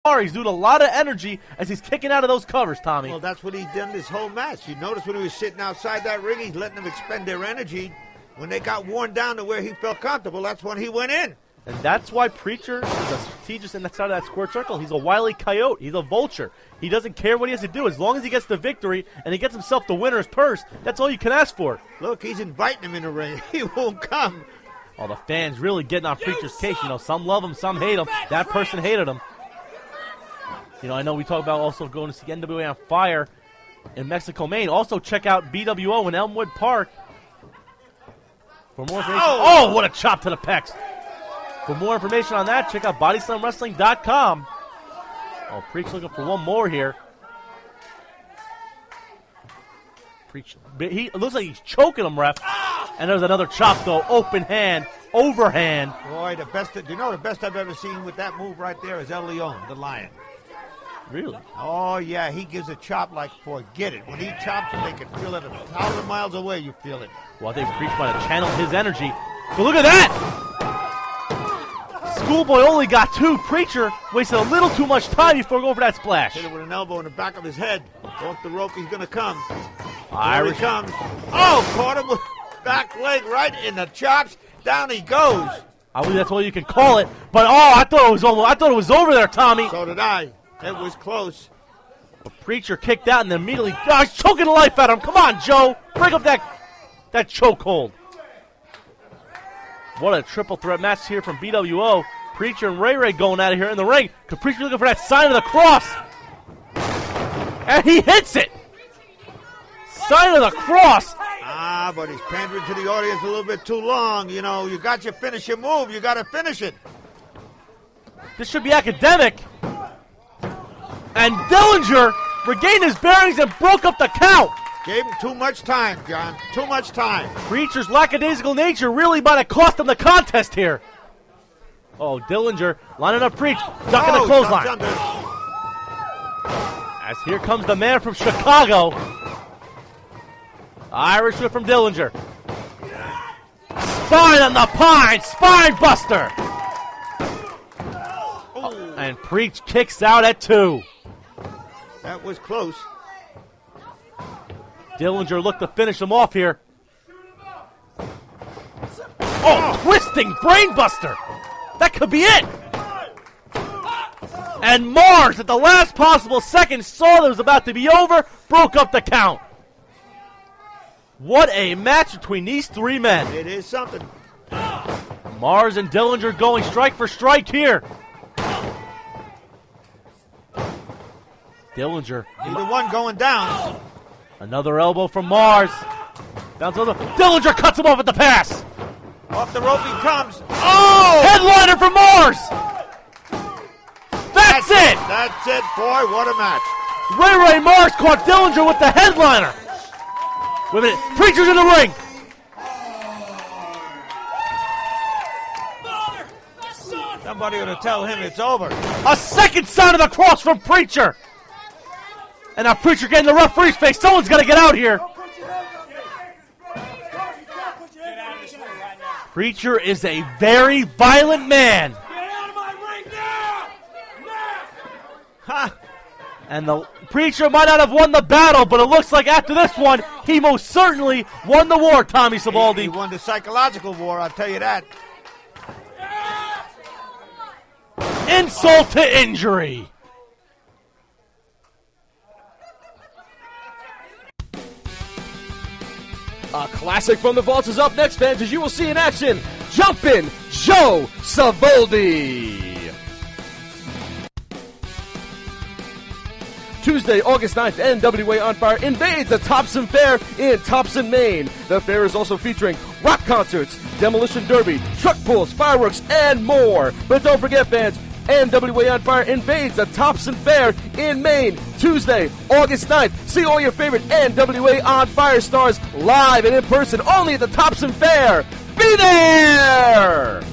He's doing a lot of energy as he's kicking out of those covers, Tommy. Well, that's what he's done this whole match. You notice when he was sitting outside that ring, he's letting them expend their energy. When they got worn down to where he felt comfortable, that's when he went in. And that's why Preacher is a strategist in that side of that square circle. He's a wily coyote. He's a vulture. He doesn't care what he has to do. As long as he gets the victory and he gets himself the winner's purse, that's all you can ask for. Look, he's inviting him in the ring. He won't come. All the fans really getting on Preacher's case. You know, some love him, some hate him. That person hated him. You know, I know we talk about also going to see NWA on Fire in Mexico, Maine. Also, check out BWO in Elmwood Park for more information. Oh, what a chop to the pecs. For more information on that, check out BodyslamWrestling.com. Oh, Preach looking for one more here. Preach. It looks like he's choking him, ref. And there's another chop, though. Open hand, overhand. Boy, the best I've ever seen with that move right there is El Leon, the Lion. Really? Oh, yeah, he gives a chop like forget it. When he chops, they can feel it 1,000 miles away, you feel it. Well, I think Preach might have channeled his energy. But look at that! Schoolboy only got two. Preacher wasted a little too much time before going for that splash. Hit him with an elbow in the back of his head. Off the rope, he's going to come. Irish. Here he comes. Oh, caught him with back leg right in the chops. Down he goes. I believe that's all you can call it. But, I thought it was over there, Tommy. So did I. It was close. The Preacher kicked out and then immediately, he's choking the life out of him. Come on, Joe. Break up that chokehold. What a triple threat match here from BWO. Preacher and Ray Ray going out of here in the ring. Because Preacher looking for that sign of the cross. And he hits it. Sign of the cross. But he's pandering to the audience a little bit too long. You know, you got your finishing move. You got to finish it. This should be academic. And Dillinger regained his bearings and broke up the count. Gave him too much time, John. Too much time. Preacher's lackadaisical nature really might have cost him the contest here. Oh, Dillinger lining up Preach, ducking the clothesline. As here comes the man from Chicago. Irish whip from Dillinger. Spine on the pine, spine buster. Oh, and Preach kicks out at 2. That was close. Dillinger looked to finish him off here. Oh, twisting brainbuster. That could be it. And Mars, at the last possible second, saw that it was about to be over, broke up the count. What a match between these three men. It is something. Mars and Dillinger going strike for strike here. Dillinger. Either one going down. Another elbow from Mars. Down to the Dillinger cuts him off at the pass. Off the rope he comes. Oh! Headliner from Mars. That's it. That's it, boy. What a match. Ray Mars caught Dillinger with the headliner. Wait a minute. Preacher's in the ring. Somebody ought to tell him it's over. A second sign of the cross from Preacher. And now Preacher getting the referee's face. Someone's got to get out here. Preacher is a very violent man. Get out of my ring now! Ha! And the Preacher might not have won the battle, but it looks like after this one, he most certainly won the war, Tommy Sabaldi. He won the psychological war, I'll tell you that. Insult to injury. A classic from the vaults is up next, fans, as you will see in action, Jumpin' Joe Savoldi. Tuesday, August 9th, NWA On Fire invades the Thompson Fair in Thompson, Maine. The fair is also featuring rock concerts, demolition derby, truck pulls, fireworks, and more. But don't forget, fans, NWA On Fire invades the Thompson Fair in Maine, Tuesday, August 9th. See all your favorite NWA On Fire stars live and in person only at the Thompson Fair. Be there!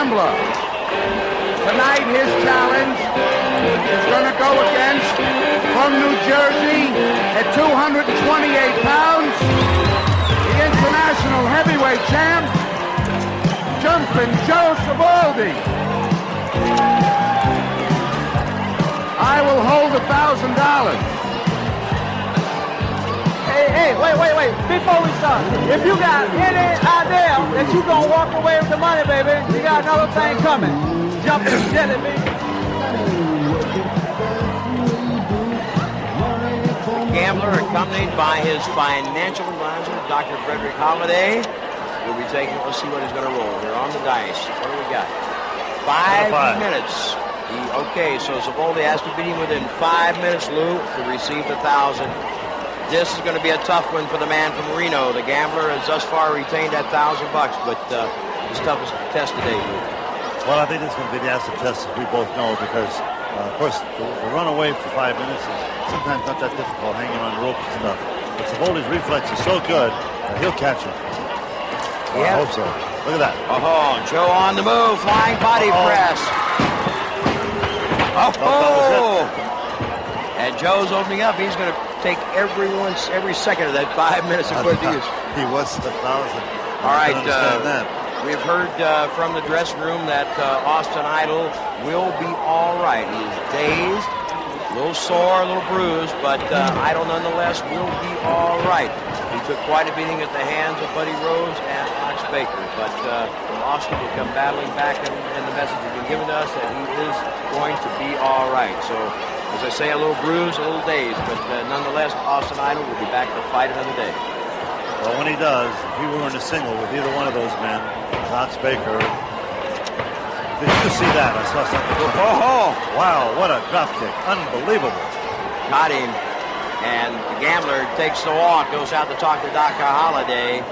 Gambler. Tonight, his challenge is going to go against, from New Jersey, at 228 pounds, the international heavyweight champ, Jumpin' Joe Savoldi. I will hold $1,000. Hey, wait. Before we start, if you got any idea that you gonna walk away with the money, baby, you got another thing coming. Jump in jelly, baby. Gambler, accompanied by his financial advisor, Dr. Frederick Holliday, will be taking. Let's see what he's going to roll here on the dice. What do we got? 5 minutes. Okay, so Savoldi has to beat him within 5 minutes, Lou, to receive the $1,000. This is going to be a tough one for the man from Reno. The Gambler has thus far retained that $1,000, but his toughest test today, Lou. Well, I think this is going to be the acid test, as we both know, because, of course, the run away for 5 minutes is sometimes not that difficult, hanging on the ropes and stuff. But Savoldi's reflex is so good that he'll catch him. Well, I hope so. Look at that. Oh, Joe on the move, flying body press. And Joe's opening up. He's going to take every second of that 5 minutes of good use. He wants the $1,000. All right. We've heard from the dressing room that Austin Idol will be all right. He's dazed, a little sore, a little bruised, but Idol nonetheless will be all right. He took quite a beating at the hands of Buddy Rhodes and Ox Baker, but Austin will come battling back, and the message has been given to us that he is going to be all right. So, as I say, a little bruised, a little dazed, but nonetheless, Austin Idol will be back to fight another day. Well, when he does, if he were in a single with either one of those men, Ox Baker, did you see that? I saw something. Oh! Wow, what a drop kick. Unbelievable. Got him. And the Gambler takes the walk, goes out to talk to Dr. Holliday.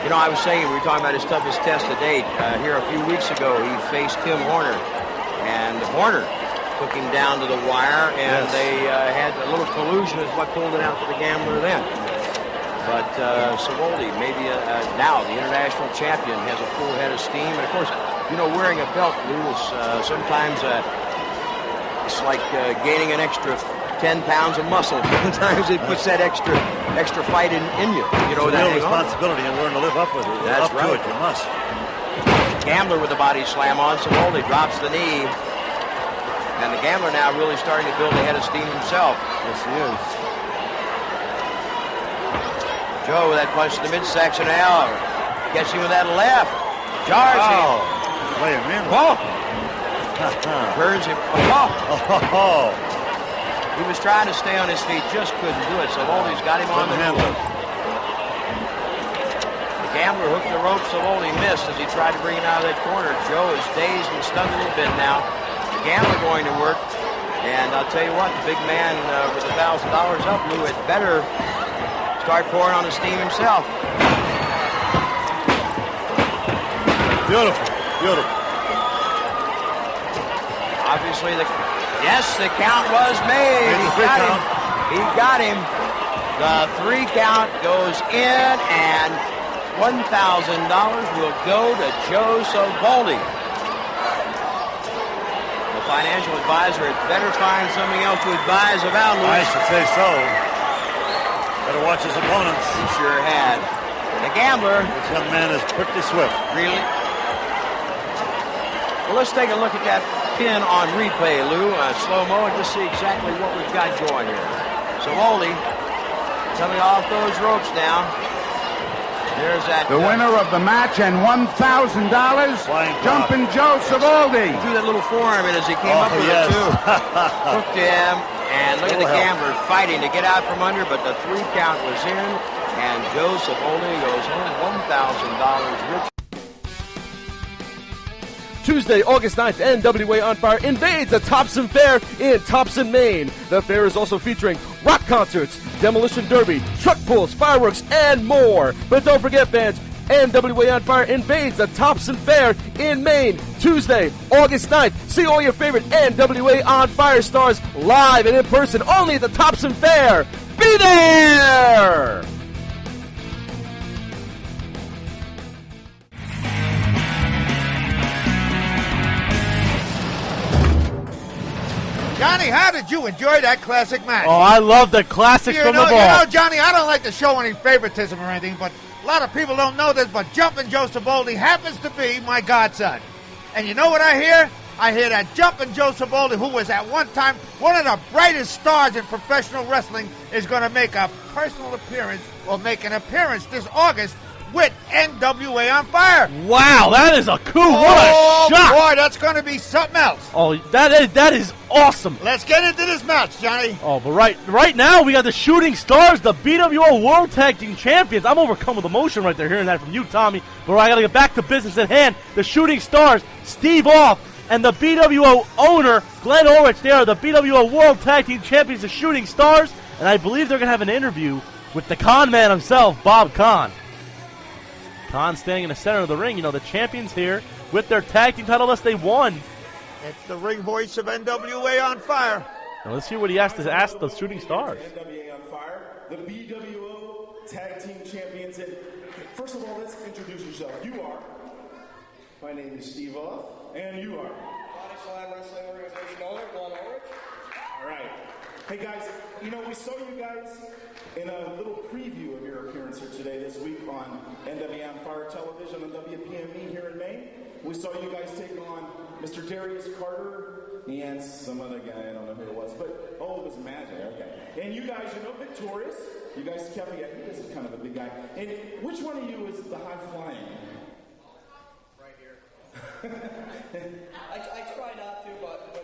You know, I was saying, we were talking about his toughest test to date. Here a few weeks ago, he faced Tim Horner. And Horner took him down to the wire, and they had a little collusion is what pulled it out for the Gambler then. But Savoldi, maybe now the international champion, has a full head of steam. And, of course, you know, wearing a belt, Lou, is sometimes it's like gaining an extra 10 pounds of muscle. Sometimes it puts that extra fight in you. You know, it's a that real responsibility and learn to live up with it. That's up right. to it, you must. Gambler with a body slam on. Savoldi drops the knee. And the Gambler now really starting to build a head of steam himself. Yes, he is. Joe with that punch to the midsection now. Gets him with that left. Jars him. Wait a minute. Whoa. Burns him. Oh. He was trying to stay on his feet, just couldn't do it. Savoldi's got him on the floor. The Gambler hooked the rope. Savoldi missed as he tried to bring him out of that corner. Joe is dazed and stunned a little bit now. The Gambler going to work. And I'll tell you what, the big man with $1,000 up, Lou, had better start pouring on the steam himself. Beautiful. Obviously, the count was made. He got him. The 3 count goes in, and $1,000 will go to Joe Savoldi. The financial advisor had better find something else to advise about, Louis. I should say so. Better watch his opponents. He sure had. The Gambler. This young man is pretty swift. Really? Well, let's take a look at that pin on replay, Lou. Slow-mo, and just see exactly what we've got going here. Savoldi coming off those ropes now. There's that. The winner of the match and $1,000, Jumpin' Joe Savoldi. Threw that little forearm in as he came up with it, too. Hooked him, and look at the Gambler fighting to get out from under, but the 3 count was in, and Joe Savoldi goes home $1,000 rich. Tuesday, August 9th, NWA On Fire invades the Thompson Fair in Thompson, Maine. The fair is also featuring rock concerts, demolition derby, truck pulls, fireworks, and more. But don't forget, fans, NWA On Fire invades the Thompson Fair in Maine. Tuesday, August 9th. See all your favorite NWA On Fire stars live and in person only at the Thompson Fair. Be there! Johnny, how did you enjoy that classic match? Oh, I love the classics from the ball. You know, Johnny, I don't like to show any favoritism or anything, but a lot of people don't know this, but Jumpin' Joe Saboldi happens to be my godson. And you know what I hear? I hear that Jumpin' Joe Saboldi, who was at one time one of the brightest stars in professional wrestling, is going to make a personal appearance, or make an appearance this August with NWA on Fire. Wow, that is a coup. What a shot. Boy, that's going to be something else. Oh, that is awesome. Let's get into this match, Johnny. Oh, but right now we got the Shooting Stars, the BWO World Tag Team Champions. I'm overcome with emotion right there hearing that from you, Tommy. But I got to get back to business at hand. The Shooting Stars, Steve Off, and the BWO owner, Glenn Orich. They are the BWO World Tag Team Champions, the Shooting Stars. And I believe they're going to have an interview with the Con Man himself, Bob Con. Con standing in the center of the ring. You know, the champions here with their tag team title list they won. It's the ring voice of NWA on Fire. Now let's see what he has to ask the Shooting Stars. NWA on Fire, the BWO Tag Team Champions. And first of all, let's introduce yourself. You are. My name is Steve Off. And you are. Body Slam Wrestling Organization owner, Glenn Ulrich. All right. Hey guys, you know, we saw you guys in a little preview of your appearance here today this week on NWA on Fire Television on WPME here in Maine. We saw you guys take on Mr. Darius Carter and some other guy, I don't know who it was, but it was Magic, okay. And you guys, you know, victorious. You guys kept me, he is kind of a big guy. And which one of you is the high flying? Right here. I try not to, but